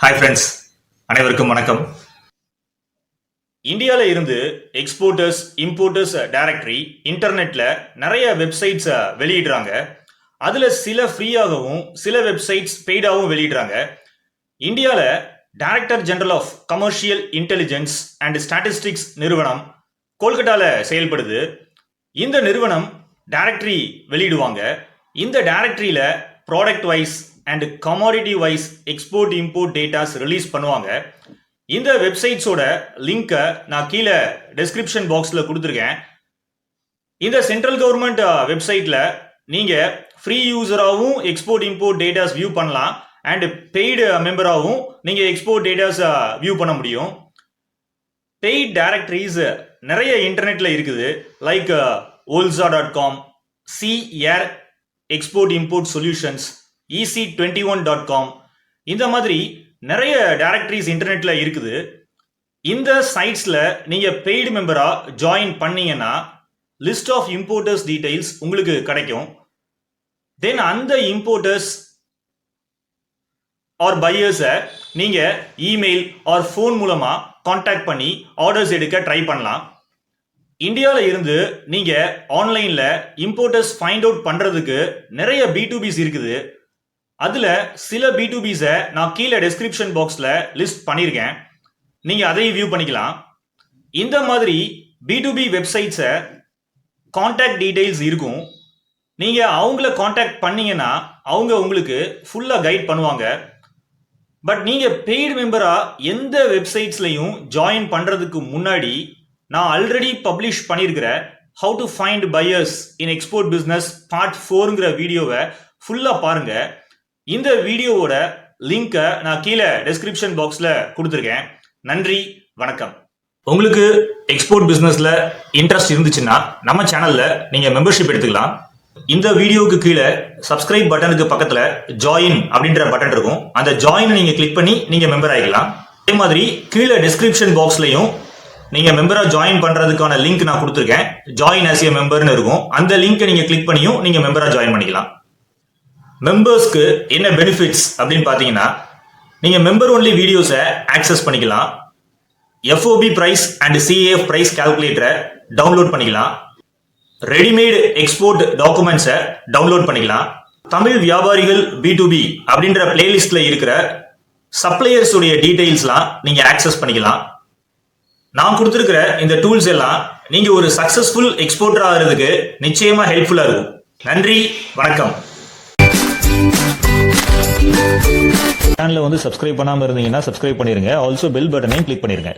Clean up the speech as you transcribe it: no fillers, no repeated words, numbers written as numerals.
Hi friends, அனைவருக்கும் வணக்கம். இந்தியாவில் இருந்து எக்ஸ்போர்ட்டர்ஸ் இம்போர்ட்டர்ஸ் டைரக்டரி இன்டர்நெட்டில் நிறைய வெப்சைட்ஸ் வெளியிடுறாங்க. அதில் சில ஃப்ரீயாகவும் சில வெப்சைட்ஸ் பெய்டாகவும் வெளியிடுறாங்க. இந்தியாவில் director general of commercial intelligence and statistics நிறுவனம் கோல்கட்டாவில் செயல்படுது. இந்த நிறுவனம் டைரக்டரி வெளியிடுவாங்க. இந்த டைரக்டரியில் product wise and commodity wise export import datas release பண்ணுவாங்க. இந்த வெப்சைட்ஸோட லிங்கை நான் கீழே டெஸ்கிரிப்ஷன் பாக்ஸில் கொடுத்துருக்கேன். இந்த சென்ட்ரல் கவர்மெண்ட் வெப்சைட்டில் நீங்கள் ஃப்ரீ யூஸராகவும் எக்ஸ்போர்ட் இம்போர்ட் டேட்டாஸ் வியூ பண்ணலாம் அண்ட் பெய்டு மெம்பராகவும் நீங்கள் எக்ஸ்போர்ட் டேட்டாஸ் வியூ பண்ண முடியும். பெய்ட் டைரக்டரிஸ் நிறைய இன்டர்நெட்டில் இருக்குது. Like olza.com, CAIR export import solutions, EC21.com, இந்த மாதிரி நிறைய டைரக்டரிஸ் இன்டர்நெட்ல இருக்குது. இந்த சைட்ஸ்ல நீங்க பெய்டு மெம்பரா ஜாயின் பண்ணீங்கன்னா லிஸ்ட் ஆஃப் இம்போர்ட்டர்ஸ் டீடைல்ஸ் உங்களுக்கு கிடைக்கும். தென் அந்த இம்போர்ட்டர்ஸ் ஆர் பையர்ஸை நீங்க இமெயில் ஆர் ஃபோன் மூலமா கான்டாக்ட் பண்ணி ஆர்டர்ஸ் எடுக்க ட்ரை பண்ணலாம். இந்தியாவில் இருந்து நீங்க ஆன்லைன்ல இம்போர்ட்டர்ஸ் ஃபைண்ட் அவுட் பண்றதுக்கு நிறைய B2Bs இருக்குது. அதுல சில B2Bஸை நான் கீழே டெஸ்கிரிப்ஷன் பாக்ஸ்ல லிஸ்ட் பண்ணியிருக்கேன். நீங்க அதையும் வியூ பண்ணிக்கலாம். இந்த மாதிரி B2B வெப்சைட்ஸை கான்டாக்ட் டீடைல்ஸ் இருக்கும். நீங்க அவங்கள கான்டாக்ட் பண்ணீங்கன்னா அவங்க உங்களுக்கு ஃபுல்லா கைட் பண்ணுவாங்க. பட் நீங்க பெய்டு மெம்பரா எந்த வெப்சைட்ஸ்லையும் ஜாயின் பண்றதுக்கு முன்னாடி நான் ஆல்ரெடி பப்ளிஷ் பண்ணியிருக்கிற how to find buyers in export business part 4ங்கிற வீடியோவை ஃபுல்லா பாருங்க. இந்த வீடியோவோட லிங்கை நான் கீழே டெஸ்கிரிப்ஷன் பாக்ஸில் கொடுத்துருக்கேன். நன்றி, வணக்கம். உங்களுக்கு எக்ஸ்போர்ட் பிஸ்னஸில் இன்ட்ரெஸ்ட் இருந்துச்சுன்னா நம்ம சேனலில் நீங்கள் மெம்பர்ஷிப் எடுத்துக்கலாம். இந்த வீடியோவுக்கு கீழே சப்ஸ்கிரைப் பட்டனுக்கு பக்கத்தில் ஜாயின் அப்படின்ற பட்டன் இருக்கும். அந்த ஜாயின் நீங்கள் கிளிக் பண்ணி நீங்கள் மெம்பர் ஆகிக்கலாம். அதே மாதிரி கீழே டெஸ்கிரிப்ஷன் பாக்ஸ்லையும் நீங்கள் மெம்பராக ஜாயின் பண்ணுறதுக்கான லிங்க் நான் கொடுத்துருக்கேன். ஜாயின் ஆஸ் ஏ மெம்பர்னு இருக்கும். அந்த லிங்கை நீங்கள் கிளிக் பண்ணியும் நீங்கள் மெம்பராக ஜாயின் பண்ணிக்கலாம். மெம்பர்ஸ்க்கு என்ன பெனிஃபிட்ஸ் அப்படின்னு பார்த்தீங்கன்னா, நீங்கள் மெம்பர் ஒன்லி வீடியோஸை ஆக்சஸ் பண்ணிக்கலாம். FOB price and CAF price கால்குலேட்டரை டவுன்லோட் பண்ணிக்கலாம். ரெடிமேடு எக்ஸ்போர்ட் டாக்குமெண்ட்ஸை டவுன்லோட் பண்ணிக்கலாம். தமிழ் வியாபாரிகள் B2B அப்படின்ற பிளேலிஸ்ட்ல இருக்கிற சப்ளையர்ஸ் உடைய டீடைல்ஸ்லாம் நீங்க ஆக்சஸ் பண்ணிக்கலாம். நான் கொடுத்துருக்கிற இந்த டூல்ஸ் எல்லாம் நீங்க ஒரு சக்சஸ்ஃபுல் எக்ஸ்போர்ட்டர் ஆகிறதுக்கு நிச்சயமா ஹெல்ப்ஃபுல்லா இருக்கும். நன்றி, வணக்கம். சேனலை சப்ஸ்கிரைப் பண்ணாம இருந்தீங்கன்னா சப்ஸ்கிரைப் பண்ணிருங்க. ஆல்சோ பெல் பட்டனையும் கிளிக் பண்ணிருங்க.